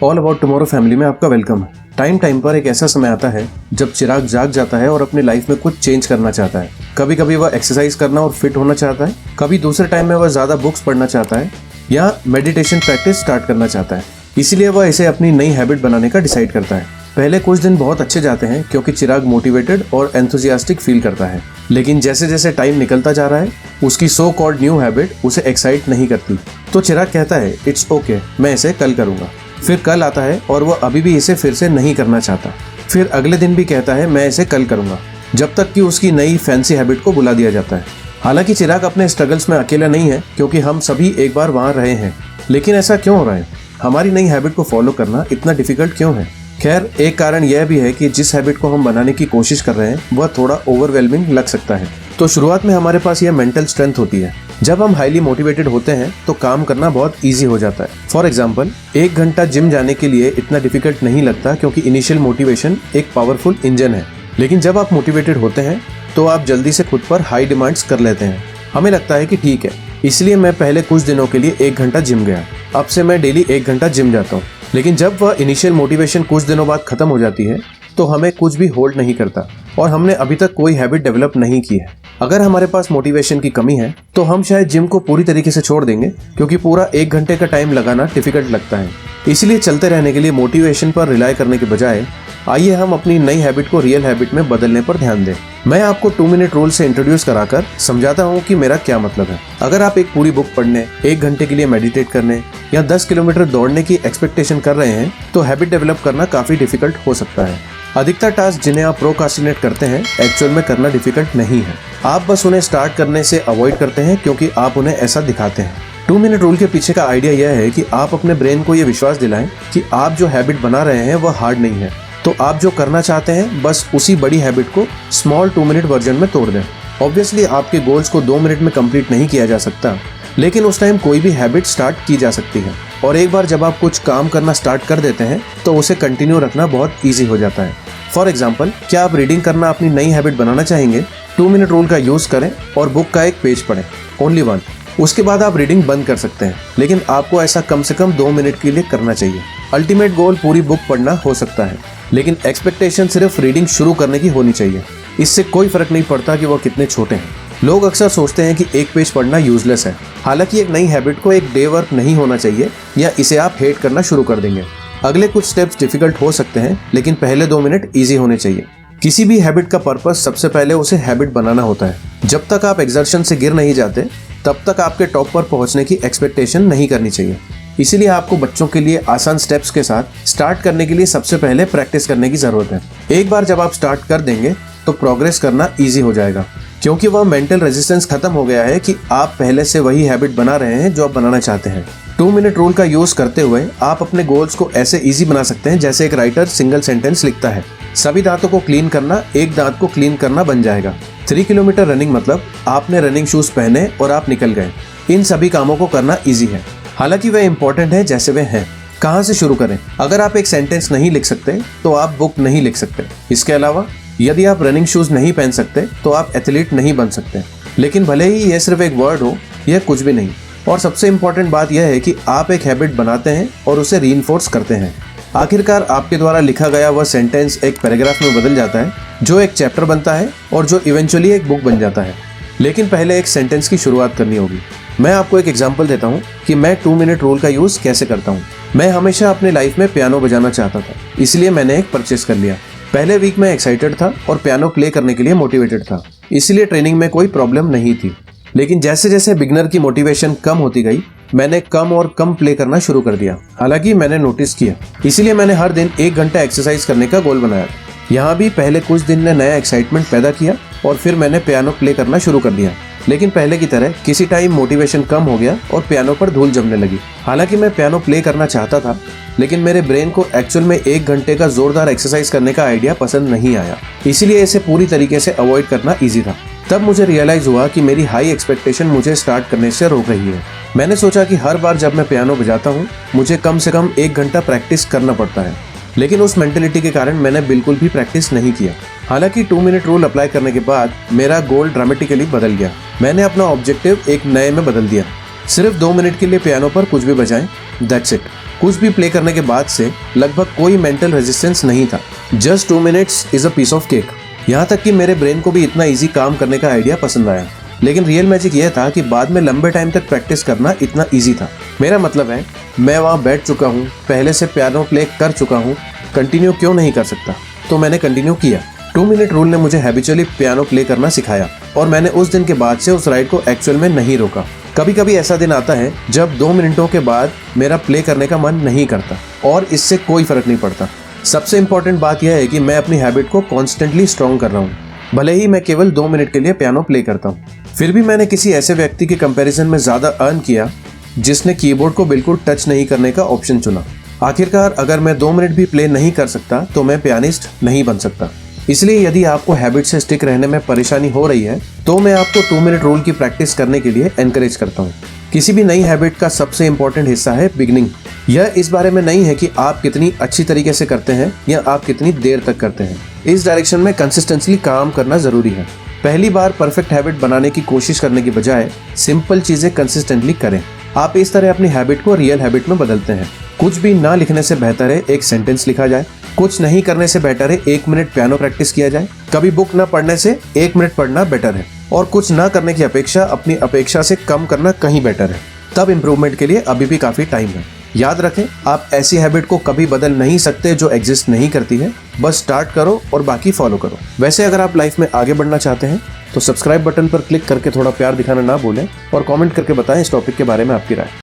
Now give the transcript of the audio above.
All about tomorrow family में आपका welcome है। टाइम पर एक ऐसा समय आता है जब चिराग जाग जाता है और अपनी लाइफ में कुछ चेंज करना चाहता है। कभी कभी वह एक्सरसाइज करना और फिट होना चाहता है, कभी दूसरे टाइम में वह ज़्यादा बुक्स पढ़ना चाहता है या मेडिटेशन प्रैक्टिस स्टार्ट करना चाहता है। इसीलिए वह इसे अपनी नई हैबिट बनाने का डिसाइड करता है। पहले कुछ दिन बहुत अच्छे जाते हैं क्योंकि चिराग मोटिवेटेड और एंथुसियास्टिक फील करता है, लेकिन जैसे जैसे टाइम निकलता जा रहा है उसकी सो कॉल्ड न्यू हैबिट उसे एक्साइट नहीं करती। तो चिराग कहता है इट्स ओके, मैं इसे कल करूँगा। फिर कल आता है और वह अभी भी इसे फिर से नहीं करना चाहता। फिर अगले दिन भी कहता है मैं इसे कल करूँगा, जब तक कि उसकी नई फैंसी हैबिट को बुला दिया जाता है। हालांकि चिराग अपने स्ट्रगल्स में अकेला नहीं है क्योंकि हम सभी एक बार वहाँ रहे हैं। लेकिन ऐसा क्यों हो रहा है? हमारी नई हैबिट को फॉलो करना इतना डिफिकल्ट क्यों है? खैर, एक कारण यह भी है कि जिस हैबिट को हम बनाने की कोशिश कर रहे हैं वह थोड़ा ओवरवेलमिंग लग सकता है। तो शुरुआत में हमारे पास यह मेंटल स्ट्रेंथ होती है। जब हम हाईली मोटिवेटेड होते हैं तो काम करना बहुत ईजी हो जाता है। फॉर एग्जाम्पल, 1 घंटा जिम जाने के लिए इतना डिफिकल्ट नहीं लगता क्योंकि इनिशियल मोटिवेशन एक पावरफुल इंजन है। लेकिन जब आप मोटिवेटेड होते हैं तो आप जल्दी से खुद पर हाई डिमांड्स कर लेते हैं। हमें लगता है कि ठीक है, इसलिए मैं पहले कुछ दिनों के लिए 1 घंटा जिम गया, अब से मैं डेली 1 घंटा जिम जाता हूँ। लेकिन जब वह इनिशियल मोटिवेशन कुछ दिनों बाद खत्म हो जाती है तो हमें कुछ भी होल्ड नहीं करता और हमने अभी तक कोई हैबिट डेवलप नहीं की है। अगर हमारे पास मोटिवेशन की कमी है तो हम शायद जिम को पूरी तरीके से छोड़ देंगे क्योंकि पूरा 1 घंटे का टाइम लगाना डिफिकल्ट लगता है। इसलिए चलते रहने के लिए मोटिवेशन पर रिलाई करने के बजाय आइए हम अपनी नई हैबिट को रियल हैबिट में बदलने पर ध्यान दें। मैं आपको 2 मिनट रूल से इंट्रोड्यूस कराकर समझाता हूँ कि मेरा क्या मतलब है। अगर आप एक पूरी बुक पढ़ने, 1 घंटे के लिए मेडिटेट करने या 10 किलोमीटर दौड़ने की एक्सपेक्टेशन कर रहे हैं तो हैबिट डेवलप करना काफी डिफिकल्ट हो सकता है। अधिकतर टास्क जिन्हें आप प्रोक्रास्टिनेट करते हैं एक्चुअल में करना डिफिकल्ट नहीं है। आप बस उन्हें स्टार्ट करने से अवॉइड करते हैं क्योंकि आप उन्हें ऐसा दिखाते हैं। 2 मिनट रूल के पीछे का आइडिया यह है कि आप अपने ब्रेन को यह विश्वास दिलाएं कि आप जो हैबिट बना रहे हैं वह हार्ड नहीं है। तो आप जो करना चाहते हैं बस उसी बड़ी हैबिट को स्मॉल 2 मिनट वर्जन में तोड़ दें। ऑब्वियसली आपके गोल्स को 2 मिनट में कंप्लीट नहीं किया जा सकता, लेकिन उस टाइम कोई भी हैबिट स्टार्ट की जा सकती है। और एक बार जब आप कुछ काम करना स्टार्ट कर देते हैं तो उसे कंटिन्यू रखना बहुत ईजी हो जाता है। फॉर एग्जाम्पल, क्या आप रीडिंग करना अपनी नई हैबिट बनाना चाहेंगे? 2 मिनट रूल का यूज करें और बुक का एक पेज पढ़ें, ओनली 1। उसके बाद आप रीडिंग बंद कर सकते हैं, लेकिन आपको ऐसा कम से कम 2 मिनट के लिए करना चाहिए। अल्टीमेट गोल पूरी बुक पढ़ना हो सकता है, लेकिन एक्सपेक्टेशन सिर्फ रीडिंग शुरू करने की होनी चाहिए। इससे कोई फर्क नहीं पड़ता कि वो कितने छोटे हैं। लोग अक्सर सोचते हैं कि एक पेज पढ़ना यूजलेस है। हालांकि एक नई हैबिट को एक डे वर्क नहीं होना चाहिए या इसे आप हेट करना शुरू कर देंगे। अगले कुछ स्टेप्स डिफिकल्ट हो सकते हैं, लेकिन पहले 2 मिनट ईजी होने चाहिए। किसी भी हैबिट का पर्पस सबसे पहले उसे हैबिट बनाना होता है। जब तक आप एक्सर्शन से गिर नहीं जाते तब तक आपके टॉप पर पहुंचने की एक्सपेक्टेशन नहीं करनी चाहिए। इसीलिए आपको बच्चों के लिए आसान स्टेप्स के साथ स्टार्ट करने के लिए सबसे पहले प्रैक्टिस करने की जरूरत है। एक बार जब आप स्टार्ट कर देंगे तो प्रोग्रेस करना ईजी हो जाएगा क्योंकि वह मेंटल रेजिस्टेंस खत्म हो गया है कि आप पहले से वही हैबिट बना रहे हैं जो आप बनाना चाहते हैं। 2 मिनट रूल का यूज करते हुए आप अपने गोल्स को ऐसे इजी बना सकते हैं जैसे एक राइटर सिंगल सेंटेंस लिखता है, सभी दांतों को क्लीन करना एक दांत को क्लीन करना बन जाएगा। 3 किलोमीटर रनिंग मतलब आपने रनिंग शूज पहने और आप निकल गए। इन सभी कामों को करना ईजी है, हालांकि वे इंपॉर्टेंट है जैसे वे हैं। कहाँ से शुरू करें? अगर आप एक सेंटेंस नहीं लिख सकते तो आप बुक नहीं लिख सकते। इसके अलावा यदि आप रनिंग शूज नहीं पहन सकते तो आप एथलीट नहीं बन सकते। लेकिन भले ही यह सिर्फ एक वर्ड हो, यह कुछ भी नहीं। और सबसे इम्पोर्टेंट बात यह है कि आप एक हैबिट बनाते हैं और उसे रीइंफोर्स करते हैं। आखिरकार आपके द्वारा लिखा गया वह सेंटेंस एक पैराग्राफ में बदल जाता है, जो एक चैप्टर बनता है और जो इवेंचुअली एक बुक बन जाता है। लेकिन पहले एक सेंटेंस की शुरुआत करनी होगी। मैं आपको एक एग्जांपल देता हूँ कि मैं 2 मिनट रूल का यूज कैसे करता हूँ। मैं हमेशा अपनी लाइफ में पियानो बजाना चाहता था, इसलिए मैंने एक परचेस कर लिया। पहले वीक में एक्साइटेड था और पियानो प्ले करने के लिए मोटिवेटेड था, इसलिए ट्रेनिंग में कोई प्रॉब्लम नहीं थी। लेकिन जैसे जैसे बिगनर की मोटिवेशन कम होती गई मैंने कम और कम प्ले करना शुरू कर दिया। हालांकि मैंने नोटिस किया, इसीलिए मैंने हर दिन 1 घंटा एक्सरसाइज करने का गोल बनाया। यहाँ भी पहले कुछ दिन ने नया एक्साइटमेंट पैदा किया और फिर मैंने पियानो प्ले करना शुरू कर दिया। लेकिन पहले की तरह किसी टाइम मोटिवेशन कम हो गया और पियानो पर धूल जमने लगी। हालांकि मैं पियानो प्ले करना चाहता था, लेकिन मेरे ब्रेन को एक्चुअल में 1 घंटे का जोरदार एक्सरसाइज करने का आइडिया पसंद नहीं आया, इसीलिए इसे पूरी तरीके से अवॉइड करना ईजी था। तब मुझे रियलाइज हुआ कि मेरी हाई एक्सपेक्टेशन मुझे स्टार्ट करने से रोक रही है। मैंने सोचा कि हर बार जब मैं पियानो बजाता हूँ मुझे कम से कम 1 घंटा प्रैक्टिस करना पड़ता है, लेकिन उस मेंटेलिटी के कारण मैंने बिल्कुल भी प्रैक्टिस नहीं किया। हालांकि 2 मिनट रूल अप्लाई करने के बाद मेरा गोल ड्रामेटिकली बदल गया। मैंने अपना ऑब्जेक्टिव एक नए में बदल दिया। सिर्फ 2 मिनट के लिए पियानो पर कुछ भी बजाएं, दैट्स इट। कुछ भी प्ले करने के बाद से लगभग कोई मेंटल रेजिस्टेंस नहीं था। Just 2 minutes is a piece of cake. यहाँ तक कि मेरे ब्रेन को भी इतना इजी काम करने का आइडिया पसंद आया। लेकिन रियल मैजिक यह था कि बाद में लंबे टाइम तक प्रैक्टिस करना इतना इजी था। मेरा मतलब है, मैं वहाँ बैठ चुका हूँ, पहले से पियानो प्ले कर चुका हूँ, कंटिन्यू क्यों नहीं कर सकता? तो मैंने कंटिन्यू किया। 2 मिनट रूल ने मुझे हैबिचुअली पियानो प्ले करना सिखाया और मैंने उस दिन के बाद से उस राइड को एक्चुअल में नहीं रोका। कभी कभी ऐसा दिन आता है जब 2 मिनटों के बाद मेरा प्ले करने का मन नहीं करता और इससे कोई फर्क नहीं पड़ता। सबसे इम्पोर्टेंट बात यह है कि मैं अपनी हैबिट को कॉन्स्टेंटली स्ट्रॉन्ग कर रहा हूँ। भले ही मैं केवल 2 मिनट के लिए पियानो प्ले करता हूँ, फिर भी मैंने किसी ऐसे व्यक्ति के कंपैरिजन में ज़्यादा अर्न किया जिसने कीबोर्ड को बिल्कुल टच नहीं करने का ऑप्शन चुना। आखिरकार अगर मैं 2 मिनट भी प्ले नहीं कर सकता तो मैं पियानिस्ट नहीं बन सकता। इसलिए यदि आपको हैबिट से स्टिक रहने में परेशानी हो रही है तो मैं आपको 2 मिनट रूल की प्रैक्टिस करने के लिए एनकरेज करता हूँ। किसी भी नई हैबिट का सबसे इम्पोर्टेंट हिस्सा है बिगिनिंग। यह इस बारे में नहीं है कि आप कितनी अच्छी तरीके से करते हैं या आप कितनी देर तक करते हैं। इस डायरेक्शन में कंसिस्टेंटली काम करना जरूरी है। पहली बार परफेक्ट हैबिट बनाने की कोशिश करने की बजाय सिंपल चीजें कंसिस्टेंटली करें। आप इस तरह अपनी हैबिट को रियल हैबिट में बदलते हैं। कुछ भी ना लिखने से बेहतर है एक सेंटेंस लिखा जाए। कुछ नहीं करने से बेटर है 1 मिनट पियानो प्रैक्टिस किया जाए। कभी बुक ना पढ़ने से 1 मिनट पढ़ना बेटर है। और कुछ ना करने की अपेक्षा अपनी अपेक्षा से कम करना कहीं बेटर है। तब इम्प्रूवमेंट के लिए अभी भी काफी टाइम है। याद रखें, आप ऐसी हैबिट को कभी बदल नहीं सकते जो एग्जिस्ट नहीं करती है। बस स्टार्ट करो और बाकी फॉलो करो। वैसे अगर आप लाइफ में आगे बढ़ना चाहते हैं तो सब्सक्राइब बटन पर क्लिक करके थोड़ा प्यार दिखाना ना भूलें और कमेंट करके बताएं इस टॉपिक के बारे में आपकी राय।